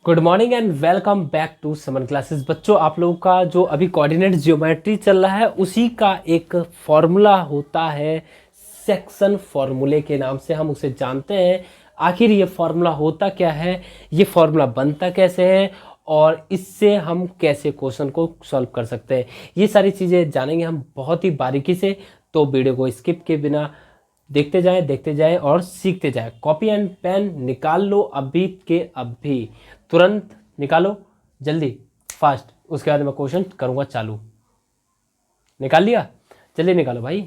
Good morning and welcome back to summon classes. बच्चों, आप लोगों का जो अभी कोऑर्डिनेट ज्योमेट्री चल रहा है उसी का एक फॉर्मूला होता है, सेक्शन फॉर्मूले के नाम से हम उसे जानते हैं। आखिर ये फॉर्मूला होता क्या है, ये फॉर्मूला बनता कैसे है और इससे हम कैसे क्वेश्चन को सॉल्व कर सकते हैं, ये सारी चीज़ें जानेंगे हम बहुत ही बारीकी से। तो वीडियो को स्किप के बिना देखते जाएं और सीखते जाएं। कॉपी एंड पेन निकाल लो अभी के अभी, तुरंत निकालो, जल्दी, फास्ट। उसके बाद मैं क्वेश्चन करूंगा चालू। निकाल लिया? जल्दी निकालो भाई,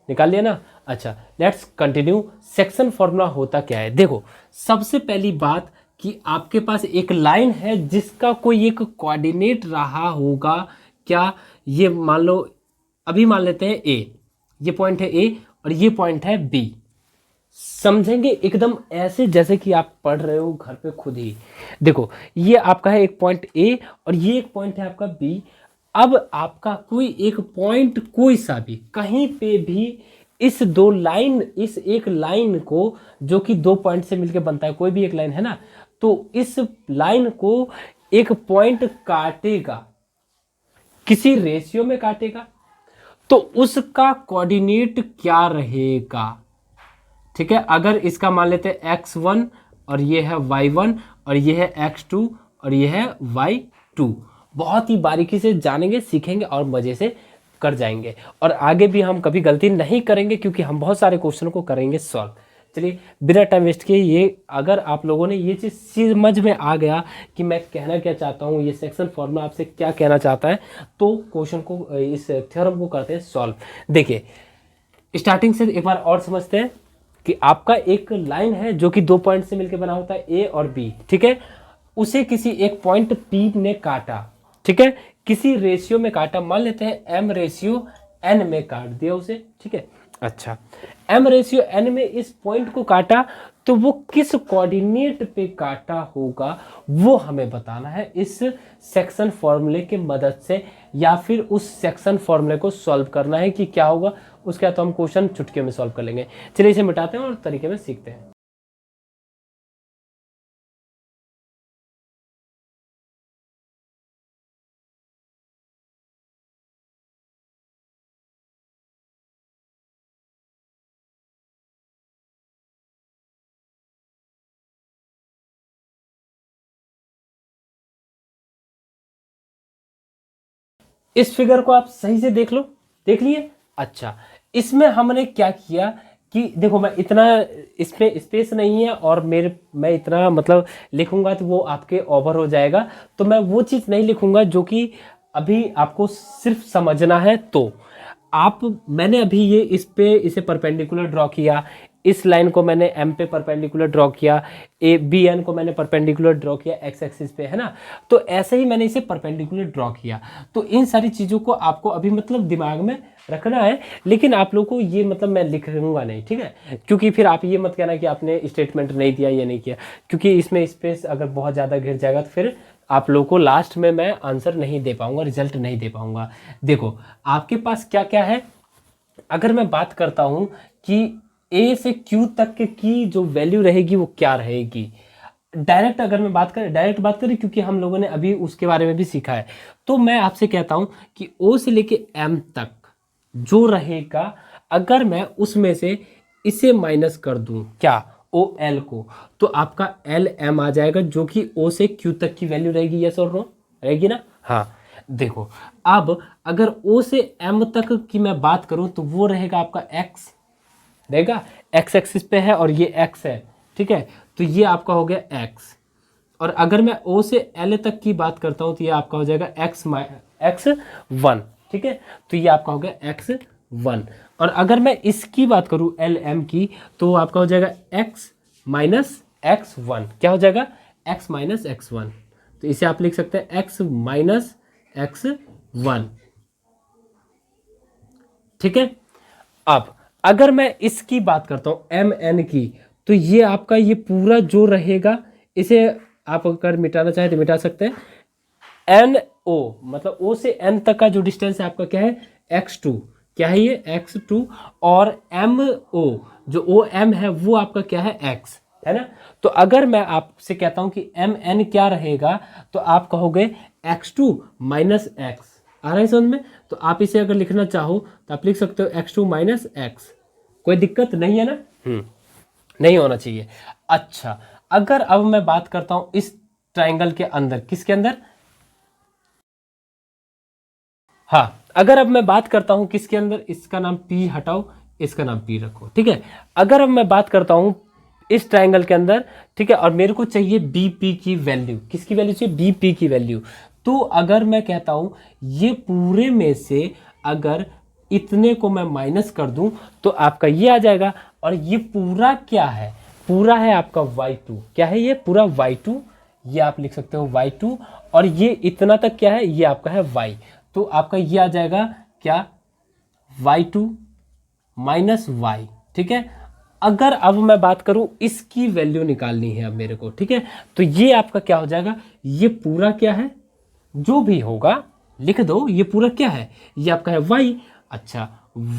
निकाल लिया ना? अच्छा, लेट्स कंटिन्यू। सेक्शन फॉर्मूला होता क्या है? देखो, सबसे पहली बात कि आपके पास एक लाइन है जिसका कोई एक कोऑर्डिनेट रहा होगा। क्या? ये मान लो, अभी मान लेते हैं ए, ये पॉइंट है ए और ये पॉइंट है बी। समझेंगे एकदम ऐसे जैसे कि आप पढ़ रहे हो घर पे खुद ही। देखो, ये आपका है एक पॉइंट ए और ये एक पॉइंट है आपका बी। अब आपका कोई एक पॉइंट, कोई सा भी, कहीं पे भी इस दो लाइन, इस एक लाइन को, जो कि दो पॉइंट से मिलकर बनता है, कोई भी एक लाइन है ना, तो इस लाइन को एक पॉइंट काटेगा, किसी रेशियो में काटेगा, तो उसका कोऑर्डिनेट क्या रहेगा? ठीक है, अगर इसका मान लेते हैं x1 और ये है y1 और ये है x2 और ये है y2। बहुत ही बारीकी से जानेंगे, सीखेंगे और मजे से कर जाएंगे, और आगे भी हम कभी गलती नहीं करेंगे क्योंकि हम बहुत सारे क्वेश्चन को करेंगे सॉल्व। चलिए, बिना टाइम वेस्ट किए, ये अगर आप लोगों ने ये चीज़ समझ में आ गया कि मैं कहना क्या चाहता हूँ, ये सेक्शन फॉर्मूला आपसे क्या कहना चाहता है, तो क्वेश्चन को, इस थ्योरम को करते हैं सॉल्व। देखिए, स्टार्टिंग से एक बार और समझते हैं कि आपका एक लाइन है जो कि दो पॉइंट से मिलकर बना होता है, ए और बी। ठीक है, उसे किसी एक पॉइंट पी ने काटा, ठीक है, किसी रेशियो में काटा, मान लेते हैं एम रेशियो एन में काट दिया उसे। ठीक है, अच्छा, एम रेशियो एन में इस पॉइंट को काटा, तो वो किस कोऑर्डिनेट पे काटा होगा वो हमें बताना है इस सेक्शन फॉर्मूले की मदद से, या फिर उस सेक्शन फॉर्मूले को सॉल्व करना है कि क्या होगा। उसके बाद तो हम क्वेश्चन चुटकी में सॉल्व कर लेंगे। चलिए, इसे मिटाते हैं और तरीके में सीखते हैं। इस फिगर को आप सही से देख लो, देख लिए? अच्छा, इसमें हमने क्या किया कि देखो, मैं इतना, इसमें स्पेस नहीं है और मैं इतना मतलब लिखूंगा तो वो आपके ओवर हो जाएगा, तो मैं वो चीज़ नहीं लिखूंगा जो कि अभी आपको सिर्फ समझना है। तो मैंने अभी ये इसे परपेंडिकुलर ड्रॉ किया, इस लाइन को मैंने एम पे परपेंडिकुलर ड्रॉ किया, ए बी एन को मैंने परपेंडिकुलर ड्रॉ किया एक्स एक्सिस पे, है ना। तो ऐसे ही मैंने इसे परपेंडिकुलर ड्रॉ किया। तो इन सारी चीज़ों को आपको अभी मतलब दिमाग में रखना है, लेकिन आप लोगों को ये मतलब मैं लिख लूँगा नहीं, ठीक है, क्योंकि फिर आप ये मत कहना कि आपने स्टेटमेंट नहीं दिया, ये नहीं किया, क्योंकि इसमें स्पेस अगर बहुत ज़्यादा घिर जाएगा तो फिर आप लोगों को लास्ट में मैं आंसर नहीं दे पाऊंगा, रिजल्ट नहीं दे पाऊंगा। देखो, आपके पास क्या क्या है। अगर मैं बात करता हूं कि ए से क्यू तक की जो वैल्यू रहेगी वो क्या रहेगी, डायरेक्ट अगर मैं डायरेक्ट बात करें, क्योंकि हम लोगों ने अभी उसके बारे में भी सीखा है, तो मैं आपसे कहता हूं कि ओ से लेके एम तक जो रहेगा, अगर मैं उसमें से इसे माइनस कर दूं, क्या, ओ एल को, तो आपका एल एम आ जाएगा, जो कि ओ से क्यू तक की वैल्यू रहेगी। यस और नो? रहेगी ना? हाँ। देखो, अब अगर ओ से एम तक की मैं बात करूं तो वो रहेगा आपका एक्स, रहेगा, एक्स एक्सिस पे है और ये एक्स है, ठीक है, तो ये आपका हो गया एक्स। और अगर मैं ओ से एल तक की बात करता हूं तो ये आपका हो जाएगा एक्स वन, ठीक है, तो ये आपका हो गया एक्स वन। और अगर मैं इसकी बात करूं एल एम की, तो आपका हो जाएगा एक्स माइनस एक्स वन। क्या हो जाएगा? X minus x one. तो इसे आप लिख सकते हैं एक्स माइनस एक्स वन, ठीक है। अब अगर मैं इसकी बात करता हूं एम एन की, तो ये आपका ये पूरा जो रहेगा, इसे आप अगर मिटाना चाहे तो मिटा सकते हैं। एन ओ मतलब ओ से एन तक का जो डिस्टेंस है आपका क्या है? X two. क्या है ये? X two. और एम ओ, जो ओ एम है वो आपका क्या है? एक्स। है ना। तो अगर मैं आपसे कहता हूं कि एम एन क्या रहेगा, तो आप कहोगे x2 माइनस एक्स। आ रहा है समझ में। तो आप इसे अगर लिखना चाहो तो आप लिख सकते हो x2 माइनस एक्स। कोई दिक्कत नहीं है ना। नहीं होना चाहिए। अच्छा, अगर अब मैं बात करता हूं इस ट्राइंगल के अंदर, किसके अंदर, हाँ, अगर अब मैं बात करता हूं किसके अंदर, इसका नाम P हटाओ, इसका नाम P रखो, ठीक है। अगर अब मैं बात करता हूं इस ट्राइंगल के अंदर, ठीक है, और मेरे को चाहिए BP की वैल्यू, किसकी वैल्यू चाहिए, BP की वैल्यू। तो अगर मैं कहता हूं ये पूरे में से अगर इतने को मैं माइनस कर दूं तो आपका ये आ जाएगा। और ये पूरा क्या है, पूरा है आपका y2। क्या है ये पूरा y2, ये आप लिख सकते हो y2। और ये इतना तक क्या है, ये आपका है y। तो आपका ये आ जाएगा क्या, y2 माइनस वाई, ठीक है। अगर अब मैं बात करूं इसकी वैल्यू निकालनी है अब मेरे को, ठीक है, तो ये आपका क्या हो जाएगा, ये पूरा क्या है, जो भी होगा लिख दो, ये पूरा क्या है, ये आपका है y। अच्छा,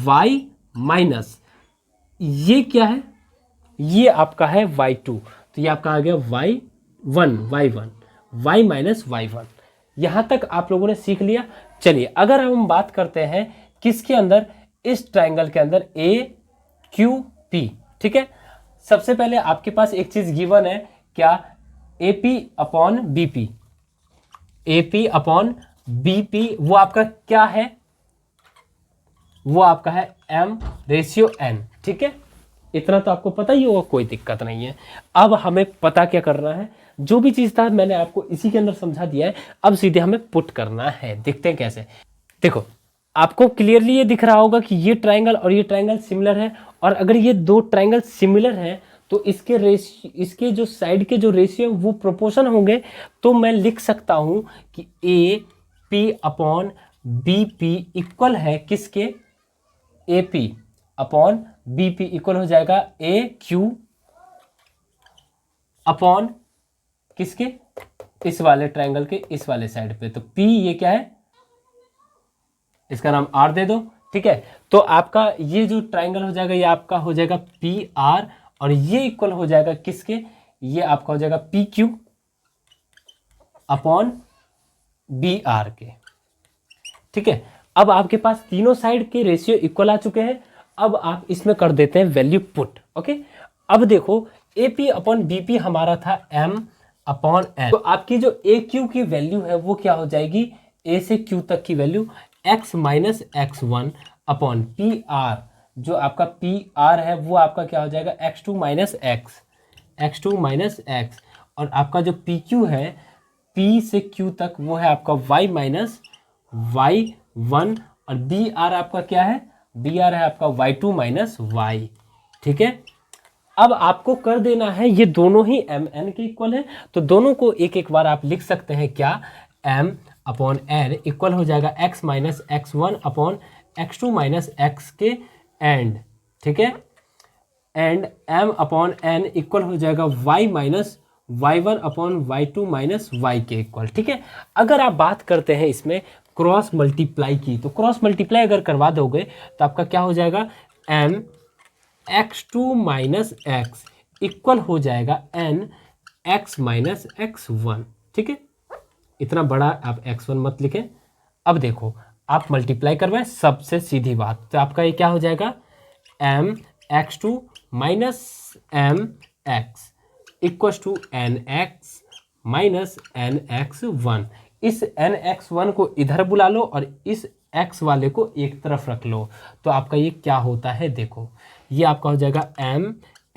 y माइनस ये क्या है, ये आपका है y2। तो ये आपका आ गया y1 y माइनस y1। यहां तक आप लोगों ने सीख लिया। चलिए अगर हम बात करते हैं किसके अंदर, इस ट्राइंगल के अंदर AQP, ठीक है। सबसे पहले आपके पास एक चीज गिवन है, क्या, AP upon BP। AP upon BP वो आपका क्या है, वो आपका है m/n, ठीक है। इतना तो आपको पता ही होगा, कोई दिक्कत नहीं है। अब हमें पता क्या करना है, जो भी चीज था मैंने आपको इसी के अंदर समझा दिया है, अब सीधे हमें पुट करना है। देखते हैं कैसे। देखो आपको क्लियरली ये दिख रहा होगा कि ये ट्राइंगल और ये ट्राइंगल सिमिलर है। और अगर ये दो ट्राइंगल सिमिलर हैं तो इसके जो साइड के जो रेशियो वो प्रोपोर्शन होंगे। तो मैं लिख सकता हूं कि AP अपॉन BP इक्वल है किसके, AP अपॉन BP इक्वल हो जाएगा AQ अपॉन किसके, इस वाले ट्राइंगल के इस वाले साइड पे। तो P ये क्या है, इसका नाम R दे दो, ठीक है। तो आपका ये जो ट्राइंगल हो जाएगा ये आपका हो जाएगा PR, और ये इक्वल हो जाएगा किसके, ये आपका हो जाएगा PQ अपॉन BR के, ठीक है। अब आपके पास तीनों साइड के रेशियो इक्वल आ चुके हैं। अब आप इसमें कर देते हैं वैल्यू पुट, ओके। अब देखो AP अपॉन BP हमारा था M अपॉन N। तो आपकी जो AQ की वैल्यू है वो क्या हो जाएगी, A से Q तक की value x minus x1 upon PR। जो आपका PR है वो आपका क्या हो जाएगा, x2 minus x minus x। और आपका जो PQ है P से Q तक वो है आपका y माइनस y1। और BR आपका क्या है, BR है आपका y2 माइनस y, ठीक है। अब आपको कर देना है, ये दोनों ही mn के इक्वल है, तो दोनों को एक एक बार आप लिख सकते हैं, क्या, m अपॉन n इक्वल हो जाएगा x minus x1 upon x2 minus x के एंड, ठीक है। And m upon n equal हो जाएगा y minus y1 upon y2 minus y के इक्वल, ठीक है। अगर आप बात करते हैं इसमें क्रॉस मल्टीप्लाई की, तो क्रॉस मल्टीप्लाई अगर करवा दोगे तो आपका क्या हो जाएगा, m x2 minus x equal हो जाएगा n x माइनस x1, ठीक है। इतना बड़ा आप x1 मत लिखें। अब देखो आप मल्टीप्लाई करवाएं, सबसे सीधी बात, तो आपका ये क्या हो जाएगा, m x2 minus m x equal to n x minus n x1। इस n x1 को इधर बुला लो और इस x वाले को एक तरफ रख लो, तो आपका ये क्या होता है, देखो ये आपका हो जाएगा m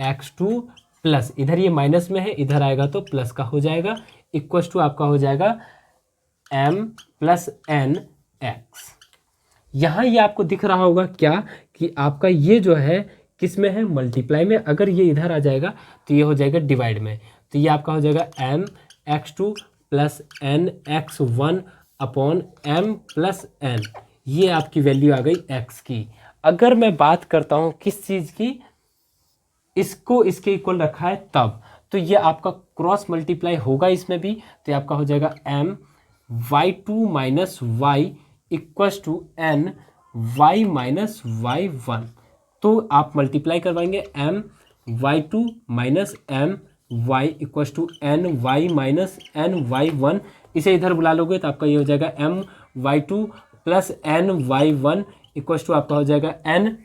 x2 प्लस, इधर ये माइनस में है, इधर आएगा तो प्लस का हो जाएगा, इक्वल टू आपका हो जाएगा m प्लस n x। यहाँ ये आपको दिख रहा होगा क्या, कि आपका ये जो है किस में है, मल्टीप्लाई में। अगर ये इधर आ जाएगा तो ये हो जाएगा डिवाइड में। तो ये आपका हो जाएगा m x2 plus n x1 upon m plus n। ये आपकी वैल्यू आ गई x की। अगर मैं बात करता हूँ किस चीज़ की, इसको इसके इक्वल रखा है तब, तो ये आपका क्रॉस मल्टीप्लाई होगा इसमें भी, तो ये आपका हो जाएगा m y2 minus y equals to n y minus y1। तो आप मल्टीप्लाई करवाएंगे m y2 minus m y equals to n y minus n y one, इसे इधर बुला लोगे तो आपका ये हो जाएगा m y two plus n y one equals to आपका हो जाएगा एन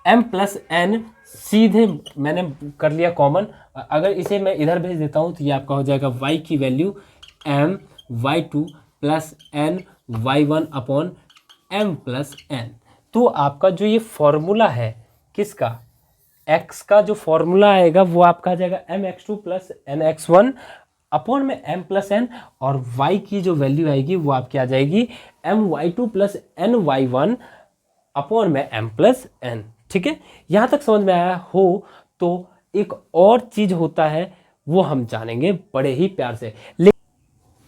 एम प्लस एन, सीधे मैंने कर लिया कॉमन। अगर इसे मैं इधर भेज देता हूँ तो ये आपका हो जाएगा y की value m y two plus n y one upon m plus n. तो आपका जो ये फॉर्मूला है किसका, x का जो फॉर्मूला आएगा वो आपका आ जाएगा m x two plus n x one upon में एम प्लस एन, और y की जो वैल्यू आएगी वो आपकी आ जाएगी m y two plus n y one upon में एम प्लस एन। ठीक है, यहाँ तक समझ में आया हो तो एक और चीज होता है वो हम जानेंगे बड़े ही प्यार से।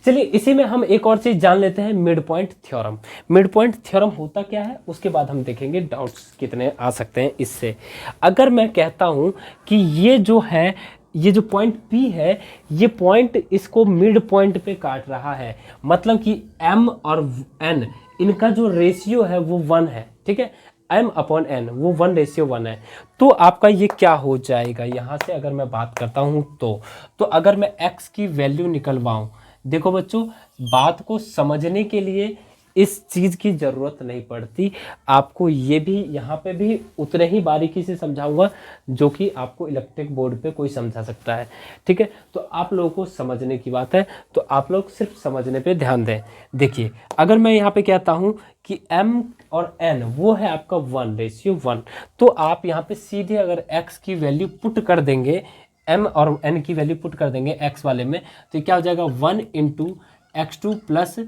चलिए इसी में हम एक और चीज जान लेते हैं, mid point theorem. Mid point theorem होता क्या है उसके बाद हम देखेंगे डाउट्स कितने आ सकते हैं इससे। अगर मैं कहता हूं कि ये जो है, ये जो पॉइंट P है, ये पॉइंट इसको मिड पॉइंट पे काट रहा है, मतलब कि M और N इनका जो रेशियो है वो 1 है। ठीक है, M अपॉन N वो 1:1 है। तो आपका ये क्या हो जाएगा, यहाँ से अगर मैं बात करता हूँ तो अगर मैं x की वैल्यू निकलवाऊँ, देखो बच्चों बात को समझने के लिए इस चीज़ की ज़रूरत नहीं पड़ती, आपको ये भी यहाँ पे भी उतने ही बारीकी से समझाऊंगा जो कि आपको इलेक्ट्रिक बोर्ड पे कोई समझा सकता है। ठीक है, तो आप लोगों को समझने की बात है तो आप लोग सिर्फ समझने पे ध्यान दें। देखिए अगर मैं यहाँ पे कहता हूँ कि m और n वो है आपका 1:1, तो आप यहाँ पे सीधे अगर x की वैल्यू पुट कर देंगे, m और n की वैल्यू पुट कर देंगे x वाले में, तो क्या हो जाएगा 1 into x two plus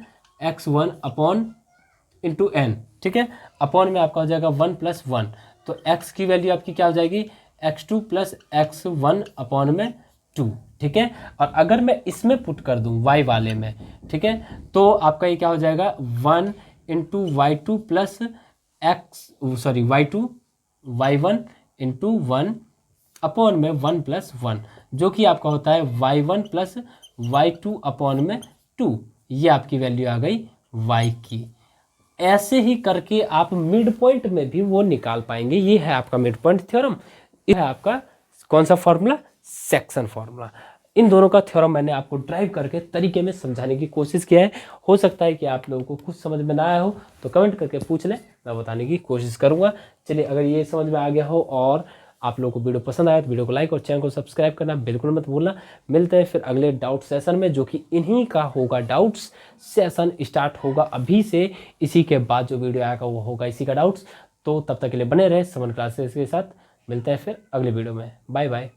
x one upon into n. ठीक है, अपॉन में आपका हो जाएगा 1 प्लस 1, तो x की वैल्यू आपकी क्या हो जाएगी x2 plus x one upon में 2। ठीक है, और अगर मैं इसमें पुट कर दूं y वाले में, ठीक है, तो आपका ये क्या हो जाएगा 1 into y two plus y one into 1 upon में 1 प्लस 1, जो कि आपका होता है y1 plus Y two upon में 2। ये आपकी वैल्यू आ गई y की। ऐसे ही करके आप मिड पॉइंट में भी वो निकाल पाएंगे। ये है आपका मिड पॉइंट थ्योरम, ये है आपका कौन सा फॉर्मूला, सेक्शन फॉर्मूला। इन दोनों का थ्योरम मैंने आपको ड्राइव करके तरीके में समझाने की कोशिश किया है। हो सकता है कि आप लोगों को कुछ समझ में ना आया हो तो कमेंट करके पूछ लें, मैं बताने की कोशिश करूंगा। चलिए अगर ये समझ में आ गया हो और आप लोगों को वीडियो पसंद आया तो वीडियो को लाइक और चैनल को सब्सक्राइब करना बिल्कुल मत भूलना। मिलते हैं फिर अगले डाउट सेशन में, जो कि इन्हीं का होगा। डाउट्स सेशन स्टार्ट होगा अभी से, इसी के बाद जो वीडियो आएगा वो होगा इसी का डाउट्स। तो तब तक के लिए बने रहे समन क्लासेस के साथ। मिलते हैं फिर अगले वीडियो में, बाय बाय।